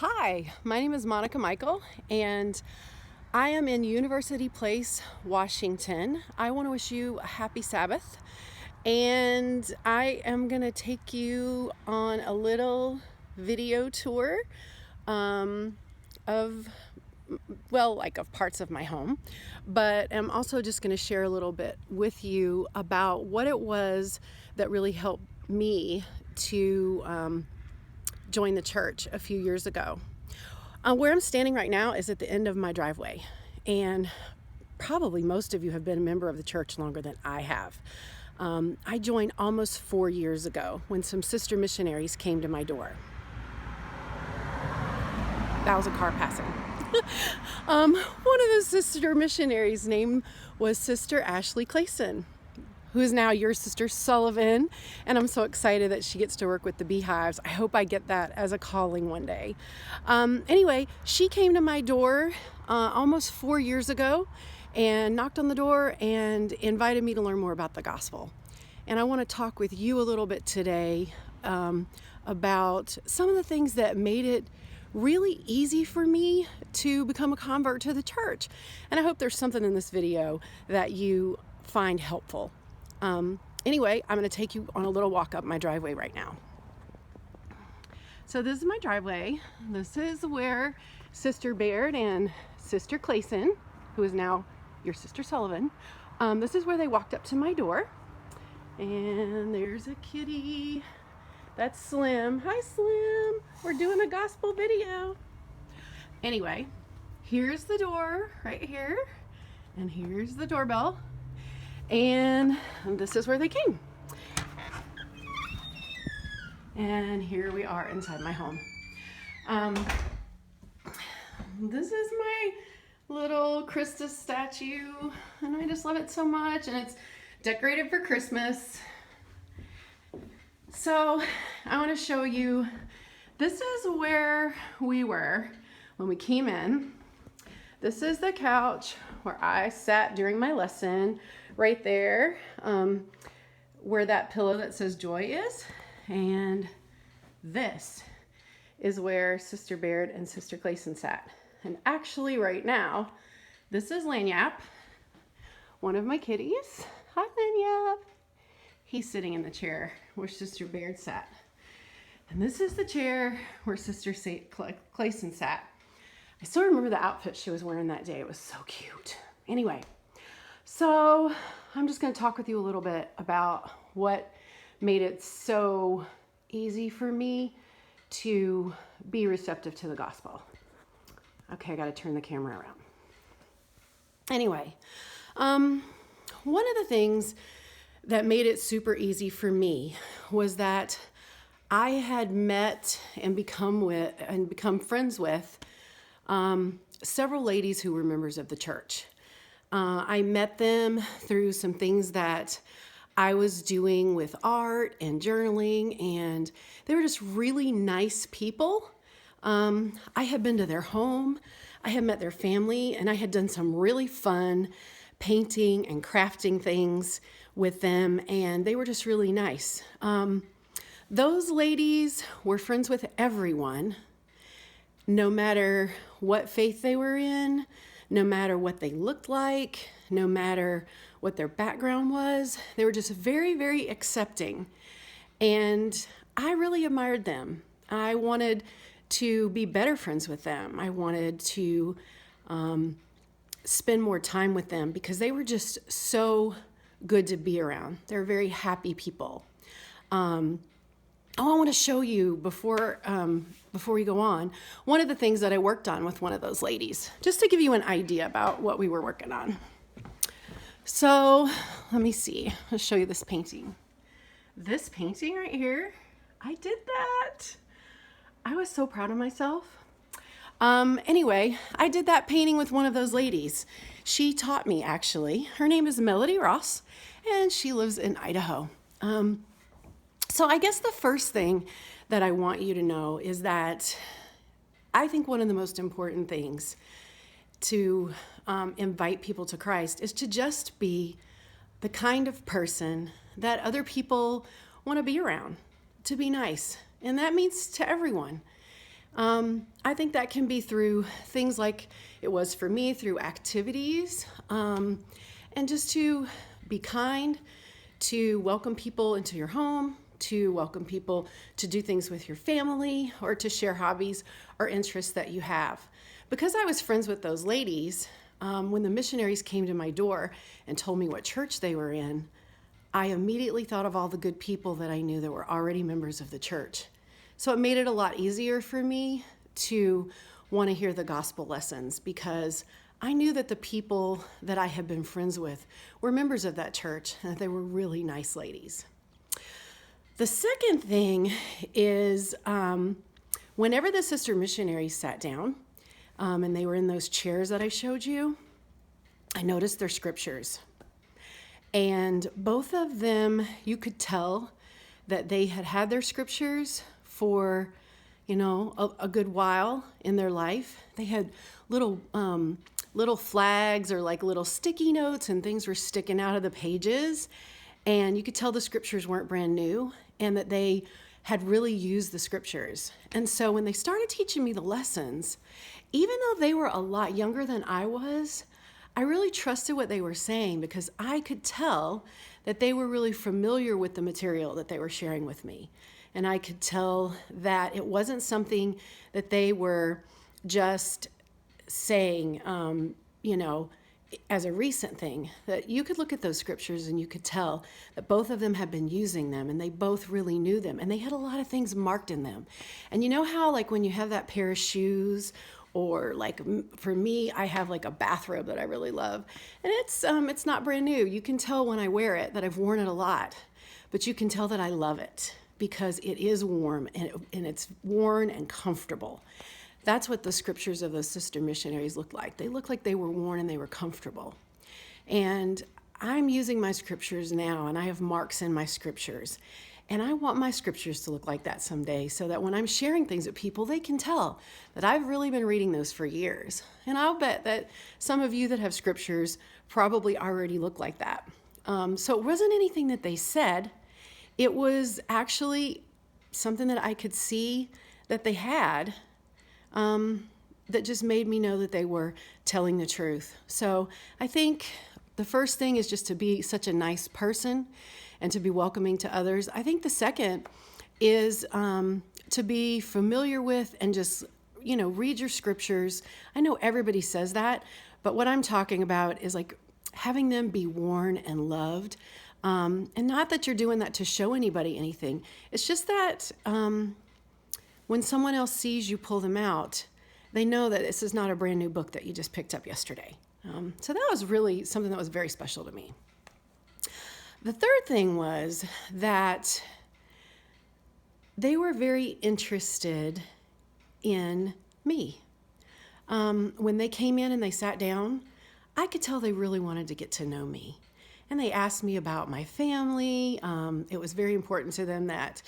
Hi, my name is Monica Michael, and I am in University Place, Washington. I want to wish you a happy Sabbath, and I am going to take you on a little video tour of of parts of my home, but I'm also just going to share a little bit with you about what it was that really helped me to join the church a few years ago. Where I'm standing right now is at the end of my driveway, and probably most of you have been a member of the church longer than I have. I joined almost 4 years ago when some sister missionaries came to my door. That was a car passing. One of the sister missionaries' name was Sister Ashley Clayson, who is now your Sister Sullivan, and I'm so excited that she gets to work with the beehives. I hope I get that as a calling one day. Anyway, she came to my door almost 4 years ago and knocked on the door and invited me to learn more about the gospel. And I want to talk with you a little bit today about some of the things that made it really easy for me to become a convert to the church. And I hope there's something in this video that you find helpful. Anyway, I'm going to take you on a little walk up my driveway right now. So this is my driveway. This is where Sister Baird and Sister Clayson, who is now your Sister Sullivan, this is where they walked up to my door. And there's a kitty. That's Slim. Hi, Slim. We're doing a gospel video. Anyway, here's the door right here. And here's the doorbell. And this is where they came. And here we are inside my home. This is my little Christus statue, and I just love it so much, and it's decorated for Christmas. So I want to show you, this is where we were when we came in. This is the couch where I sat during my lesson, right there, where that pillow that says joy is. And this is where Sister Baird and Sister Clayson sat. And actually right now, this is Lanyap, one of my kitties. Hi, Lanyap. He's sitting in the chair where Sister Baird sat. And this is the chair where Sister Clayson sat. I still remember the outfit she was wearing that day. It was so cute. Anyway, so I'm just going to talk with you a little bit about what made it so easy for me to be receptive to the gospel. Okay, I got to turn the camera around. Anyway, one of the things that made it super easy for me was that I had met and become friends with several ladies who were members of the church. I met them through some things that I was doing with art and journaling, and they were just really nice people. I had been to their home, I had met their family, and I had done some really fun painting and crafting things with them, and they were just really nice. Those ladies were friends with everyone, no matter what faith they were in, no matter what they looked like, no matter what their background was. They were just very, very accepting. And I really admired them. I wanted to be better friends with them. I wanted to spend more time with them because they were just so good to be around. They're very happy people. I want to show you before we go on, one of the things that I worked on with one of those ladies, just to give you an idea about what we were working on. So let me see. I'll show you this painting. This painting right here, I did that. I was so proud of myself. Anyway, I did that painting with one of those ladies. She taught me, actually. Her name is Melody Ross, and she lives in Idaho. So I guess the first thing that I want you to know is that I think one of the most important things to invite people to Christ is to just be the kind of person that other people want to be around, to be nice. And that means to everyone. I think that can be through things like it was for me, through activities, and just to be kind, to welcome people into your home, to welcome people to do things with your family, or to share hobbies or interests that you have. Because I was friends with those ladies, when the missionaries came to my door and told me what church they were in, I immediately thought of all the good people that I knew that were already members of the church. So it made it a lot easier for me to want to hear the gospel lessons, because I knew that the people that I had been friends with were members of that church, and that they were really nice ladies. The second thing is whenever the sister missionaries sat down and they were in those chairs that I showed you, I noticed their scriptures. And both of them, you could tell that they had had their scriptures for, a good while in their life. They had little flags or like little sticky notes, and things were sticking out of the pages. And you could tell the scriptures weren't brand new, and that they had really used the scriptures. And so when they started teaching me the lessons, even though they were a lot younger than I was, I really trusted what they were saying, because I could tell that they were really familiar with the material that they were sharing with me. And I could tell that it wasn't something that they were just saying, as a recent thing. That you could look at those scriptures and you could tell that both of them had been using them, and they both really knew them, and they had a lot of things marked in them. And you know how, like, when you have that pair of shoes, or like for me, I have like a bathrobe that I really love, and it's not brand new. You can tell when I wear it that I've worn it a lot, but you can tell that I love it because it is warm, and it's worn and comfortable. That's what the scriptures of those sister missionaries looked like. They looked like they were worn and they were comfortable. And I'm using my scriptures now, and I have marks in my scriptures. And I want my scriptures to look like that someday, so that when I'm sharing things with people, they can tell that I've really been reading those for years. And I'll bet that some of you that have scriptures probably already look like that. So it wasn't anything that they said. It was actually something that I could see that they had, that just made me know that they were telling the truth. So I think the first thing is just to be such a nice person and to be welcoming to others. I think the second is to be familiar with and just, read your scriptures. I know everybody says that, but what I'm talking about is like having them be worn and loved. And not that you're doing that to show anybody anything. It's just that when someone else sees you pull them out, they know that this is not a brand new book that you just picked up yesterday. So that was really something that was very special to me. The third thing was that they were very interested in me. When they came in and they sat down, I could tell they really wanted to get to know me. And they asked me about my family. It was very important to them that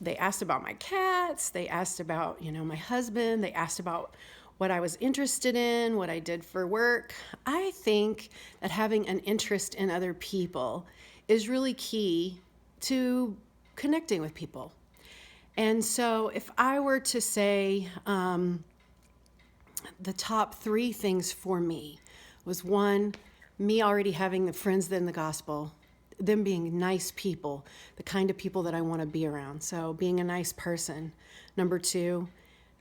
they asked about my cats. They asked about, my husband. They asked about what I was interested in, what I did for work. I think that having an interest in other people is really key to connecting with people. And so if I were to say the top 3 things for me was, 1, me already having the friends in the gospel, them being nice people, the kind of people that I want to be around. So being a nice person. Number 2,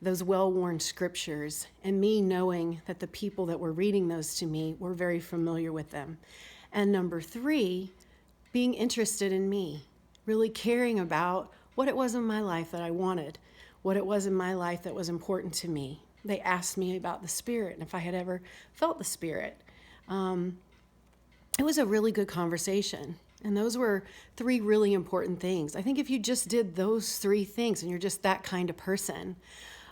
those well-worn scriptures, and me knowing that the people that were reading those to me were very familiar with them. And number 3, being interested in me, really caring about what it was in my life that I wanted, what it was in my life that was important to me. They asked me about the Spirit and if I had ever felt the Spirit. It was a really good conversation. And those were 3 really important things. I think if you just did those 3 things and you're just that kind of person,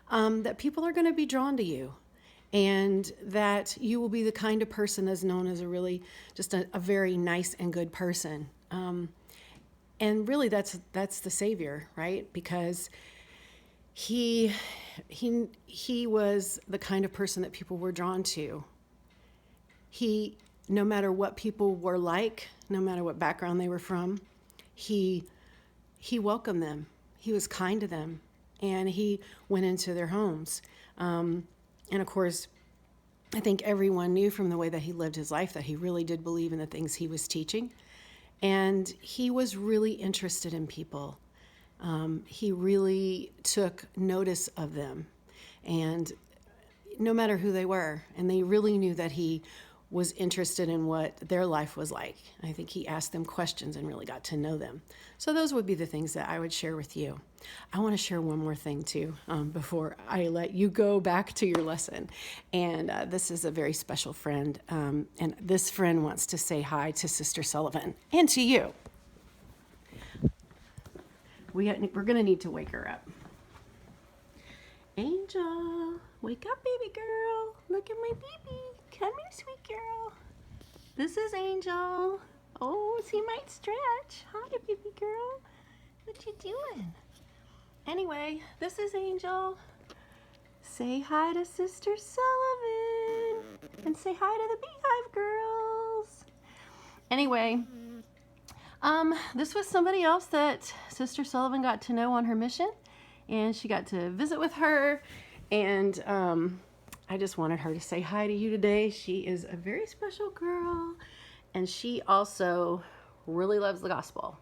that people are going to be drawn to you, and that you will be the kind of person that's known as a very nice and good person. And really that's the Savior, right? Because he was the kind of person that people were drawn to. No matter what people were like, no matter what background they were from, he welcomed them. He was kind to them. and he went into their homes. And of course, I think everyone knew from the way that he lived his life that he really did believe in the things he was teaching. And he was really interested in people. He really took notice of them, and no matter who they were, and they really knew that he was interested in what their life was like. I think he asked them questions and really got to know them. So those would be the things that I would share with you. I want to share one more thing too before I let you go back to your lesson. And this is a very special friend. And this friend wants to say hi to Sister Sullivan and to you. We're going to need to wake her up. Angel, wake up, baby girl. Look at my baby. Come here, sweet girl. This is Angel. Oh, she might stretch. Hi, baby girl. What you doing? Anyway, this is Angel. Say hi to Sister Sullivan. And say hi to the Beehive girls. Anyway, this was somebody else that Sister Sullivan got to know on her mission. And she got to visit with her. And I just wanted her to say hi to you today. She is a very special girl, and she also really loves the gospel.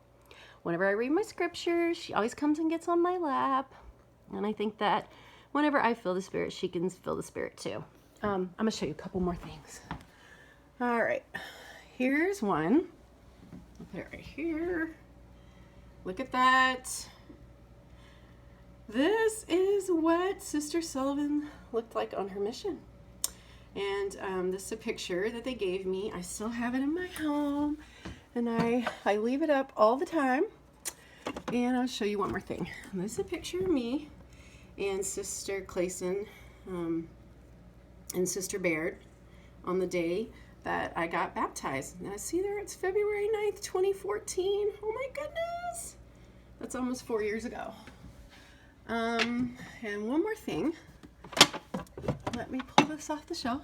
Whenever I read my scriptures, she always comes and gets on my lap, and I think that whenever I feel the Spirit, she can feel the Spirit too. I'm going to show you a couple more things. All right, here's one. I'll put it right here. Look at that. This is what Sister Sullivan looked like on her mission. And this is a picture that they gave me. I still have it in my home, and I leave it up all the time. And I'll show you one more thing. This is a picture of me and Sister Clayson and Sister Baird on the day that I got baptized. Now see there, it's February 9th, 2014. Oh my goodness. That's almost 4 years ago. And one more thing. Let me pull this off the shelf.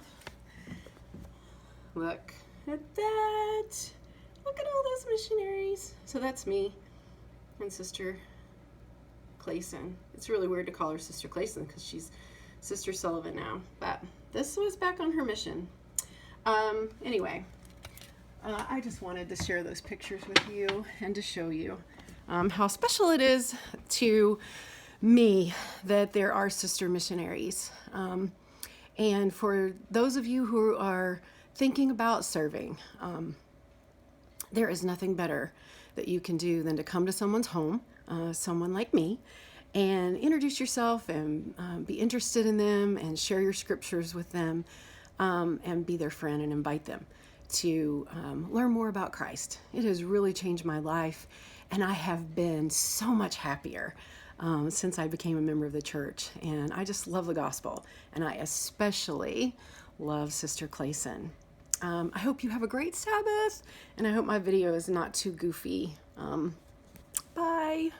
Look at that. Look at all those missionaries. So that's me and Sister Clayson. It's really weird to call her Sister Clayson because she's Sister Sullivan now. But this was back on her mission. Anyway, I just wanted to share those pictures with you and to show you how special it is to me that there are sister missionaries. And for those of you who are thinking about serving, there is nothing better that you can do than to come to someone's home, someone like me, and introduce yourself and be interested in them and share your scriptures with them, and be their friend and invite them to learn more about Christ. It has really changed my life, and I have been so much happier since I became a member of the church. And I just love the gospel, and I especially love Sister Clayson. I hope you have a great Sabbath, and I hope my video is not too goofy. Bye.